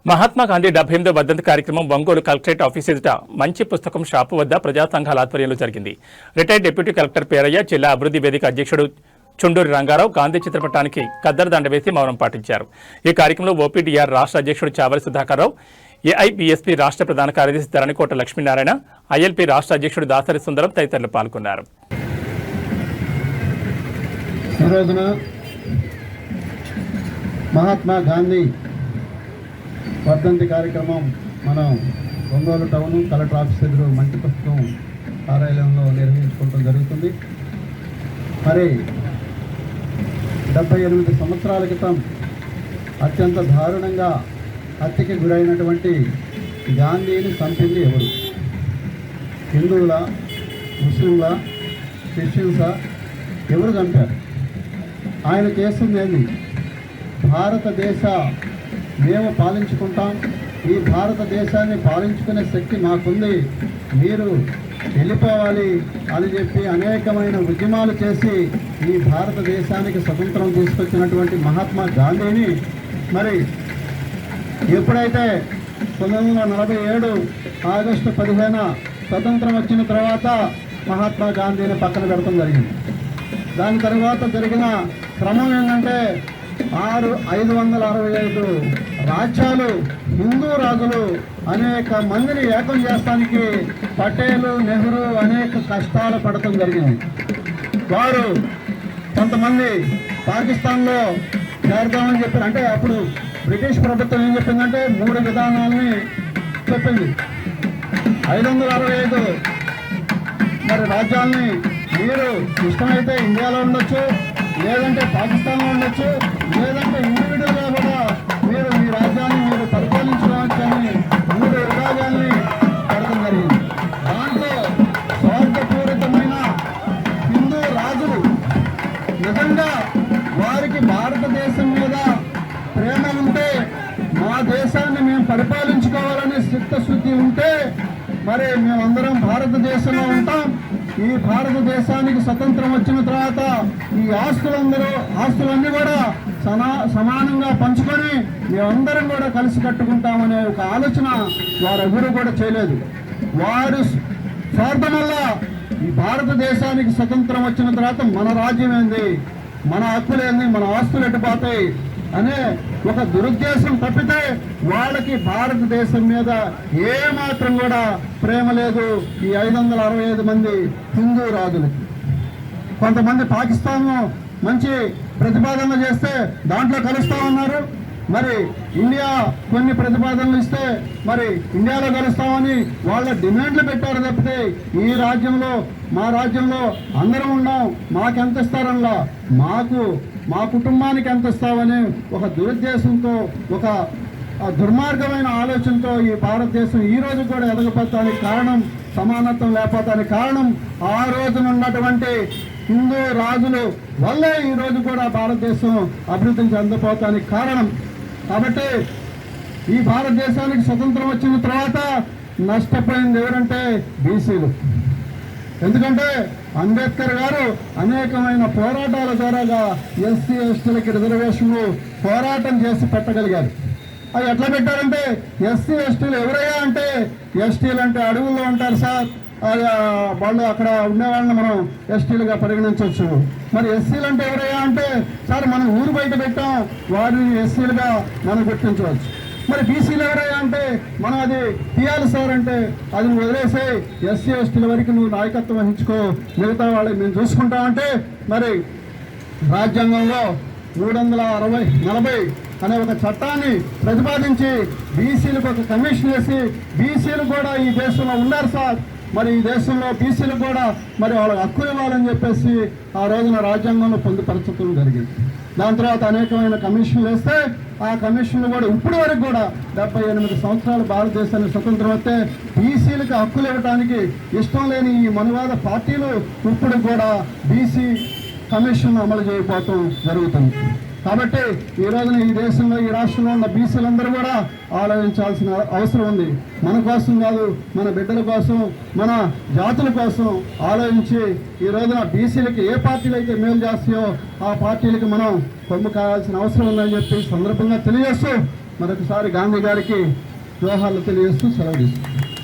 మహాత్మా గాంధీ 78వ వర్ధంతి కార్యక్రమం Ongole collectorate office ఎదుట మంచి పుస్తకం షాపు వద్ద ప్రజా సంఘాల ఆధ్వర్యంలో జరిగింది. రిటైర్డ్ డిప్యూటీ కలెక్టర్ పేరయ్య, జిల్లా అభివృద్ధి వేదిక అధ్యక్షుడు చుండూరి రంగారావు గాంధీ చిత్రపటానికి కద్దరు దండ వేసి మౌనం పాటించారు. ఈ కార్యక్రమంలో ఓపీడీఆర్ రాష్ట్ర అధ్యక్షుడు చావలి సుధాకర్రావు, ఏఐబీఎస్పీ రాష్ట్ర ప్రధాన కార్యదర్శి ధరణికోట లక్ష్మీనారాయణ, ఐఎల్పీ రాష్ట్ర అధ్యక్షుడు దాసరి సుందరం తదితరులు పాల్గొన్నారు. మహాత్మా గాంధీ వర్ధంతి కార్యక్రమం మనం ఒంగోలు టౌన్ కలెక్టర్ ఆఫీస్ ఎదురు మంచి పుస్తకం కార్యాలయంలో నిర్వహించుకోవడం జరుగుతుంది. మరి 78 సంవత్సరాల క్రితం అత్యంత దారుణంగా హత్యకి గురైనటువంటి గాంధీని చంపింది ఎవరు? హిందువుల, ముస్లింల, క్రిస్టియన్సా? ఎవరు చంపారు? ఆయన చేస్తుంది ఏంది? భారతదేశ మేము పాలించుకుంటాం, ఈ భారతదేశాన్ని పాలించుకునే శక్తి మాకుంది, మీరు వెళ్ళిపోవాలి అని చెప్పి అనేకమైన ఉద్యమాలు చేసి ఈ భారతదేశానికి స్వతంత్రం తీసుకొచ్చినటువంటి మహాత్మా గాంధీని మరి ఎప్పుడైతే 1947 ఆగస్టు 15 స్వతంత్రం వచ్చిన తర్వాత మహాత్మా గాంధీని పక్కన పెడతాం జరిగింది. దాని తర్వాత జరిగిన క్రమం ఏంటంటే 565 రాజ్యాలు, హిందూ రాజులు అనేక మందిని ఏకం చేస్తానికి పటేలు, నెహ్రూ అనేక కష్టాలు పడటం జరిగింది. వారు కొంతమంది పాకిస్తాన్లో చేరదామని చెప్పారు. అంటే అప్పుడు బ్రిటిష్ ప్రభుత్వం ఏం చెప్పిందంటే 3 విధానాలని చెప్పింది. 565 మరి రాజ్యాలని మీరు ఇష్టమైతే ఇండియాలో ఉండొచ్చు, లేదంటే పాకిస్తాన్లో ఉండొచ్చు, లేదంటే ఇండివిజువల్గా కూడా మీరు మీ రాజ్యాన్ని మీరు పరిపాలించుకోవచ్చు అని 3 విభాగాల్ని పెడతాం జరిగింది. దాంట్లో స్వార్థపూరితమైన హిందూ రాజులు నిజంగా వారికి భారతదేశం మీద ప్రేమ ఉంటే, మా దేశాన్ని మేము పరిపాలించుకోవాలనే చిత్తశుద్ధి ఉంటే మరి మేమందరం భారతదేశంలో ఉంటాం. ఈ భారతదేశానికి స్వతంత్రం వచ్చిన తర్వాత ఈ ఆస్తులన్నీ కూడా సమానంగా పంచుకొని మేమందరం కూడా కలిసి కట్టుకుంటామనే ఒక ఆలోచన వారెవరూ కూడా చేయలేదు. వారు స్వార్థం వల్ల ఈ భారతదేశానికి స్వతంత్రం వచ్చిన తర్వాత మన రాజ్యం ఏంది, మన హక్కులేంది, మన ఆస్తులు ఎట్టుపోతాయి అనే ఒక దురుద్దేశం తప్పితే వాళ్ళకి భారతదేశం మీద ఏమాత్రం కూడా ప్రేమ లేదు. ఈ 565 మంది హిందూ రాజులకి కొంతమంది పాకిస్తాన్లో మంచి ప్రతిపాదనలు చేస్తే దాంట్లో కలుస్తా ఉన్నారు. మరి ఇండియా కొన్ని ప్రతిపాదనలు ఇస్తే మరి ఇండియాలో కలుస్తామని వాళ్ళ డిమాండ్లు పెట్టారు తప్పితే ఈ రాజ్యంలో, మా రాజ్యంలో అందరం ఉన్నాం, మాకెంత ఇస్తారనలా, మా కుటుంబానికి ఎంత ఇస్తామని ఒక దురుద్దేశంతో, ఒక దుర్మార్గమైన ఆలోచనతో ఈ భారతదేశం ఈ రోజు కూడా ఎదగపోతానికి కారణం, సమానత్వం లేకపోతానికి కారణం ఆ రోజున ఉన్నటువంటి హిందూ రాజులు వల్లే ఈ రోజు కూడా భారతదేశం అభివృద్ధి చెందపోతానికి కారణం. కాబట్టి ఈ భారతదేశానికి స్వతంత్రం వచ్చిన తర్వాత నష్టపోయింది ఎవరంటే బీసీలు. ఎందుకంటే అంబేద్కర్ గారు అనేకమైన పోరాటాల ద్వారా ఎస్సీ ఎస్టీలకి రిజర్వేషన్లు పోరాటం చేసి పెట్టగలిగారు. అది ఎట్లా పెట్టారంటే ఎస్సీ ఎస్టీలు ఎవరయ్యా అంటే, ఎస్టీలు అంటే అడవుల్లో ఉంటారు సార్, వాళ్ళు అక్కడ ఉండేవాళ్ళని మనం ఎస్టీలుగా పరిగణించవచ్చు. మరి ఎస్సీలు అంటే ఎవరయ్యా అంటే, సార్ మనం ఊరు బయట పెట్టాం, వారిని ఎస్సీలుగా మనం గుర్తించవచ్చు. మరి బీసీలు ఎవరయ్యా అంటే, మనం అది తీయాలి సార్ అంటే, అది నువ్వు వదిలేసే ఎస్సీ ఎస్టీల వరకు నువ్వు నాయకత్వం వహించుకో, మిగతా వాళ్ళకి మేము చూసుకుంటామంటే మరి రాజ్యాంగంలో 340 అనే ఒక చట్టాన్ని ప్రతిపాదించి బీసీలకు ఒక కమిషన్ వేసి బీసీలు కూడా ఈ దేశంలో ఉన్నారు సార్, మరి ఈ దేశంలో బీసీలు కూడా మరి వాళ్ళకి హక్కులు ఇవ్వాలని చెప్పేసి ఆ రోజున రాజ్యాంగంలో పొందుపరచడం జరిగింది. దాని తర్వాత అనేకమైన కమిషన్లు వేస్తే ఆ కమిషన్లు కూడా ఇప్పటి వరకు కూడా 78 సంవత్సరాలు భారతదేశానికి స్వతంత్రం వస్తే బీసీలకు హక్కులు ఇవ్వడానికి ఇష్టం లేని ఈ మనువాద పార్టీలు ఇప్పుడు కూడా బీసీ కమిషన్ అమలు చేయకపోవటం జరుగుతుంది. కాబట్టి ఈ రోజున ఈ దేశంలో, ఈ రాష్ట్రంలో ఉన్న బీసీలందరూ కూడా ఆలోచించాల్సిన అవసరం ఉంది. మన కోసం కాదు, మన బిడ్డల కోసం, మన జాతుల కోసం ఆలోచించి ఈ రోజున బీసీలకి ఏ పార్టీలు అయితే మేలు చేస్తాయో ఆ పార్టీలకి మనం కొమ్ము కావాల్సిన అవసరం ఉందని చెప్పి సందర్భంగా తెలియజేస్తూ మరొకసారి గాంధీ గారికి జోహార్లు తెలియజేస్తూ సెలవు తీసుకుంటాం.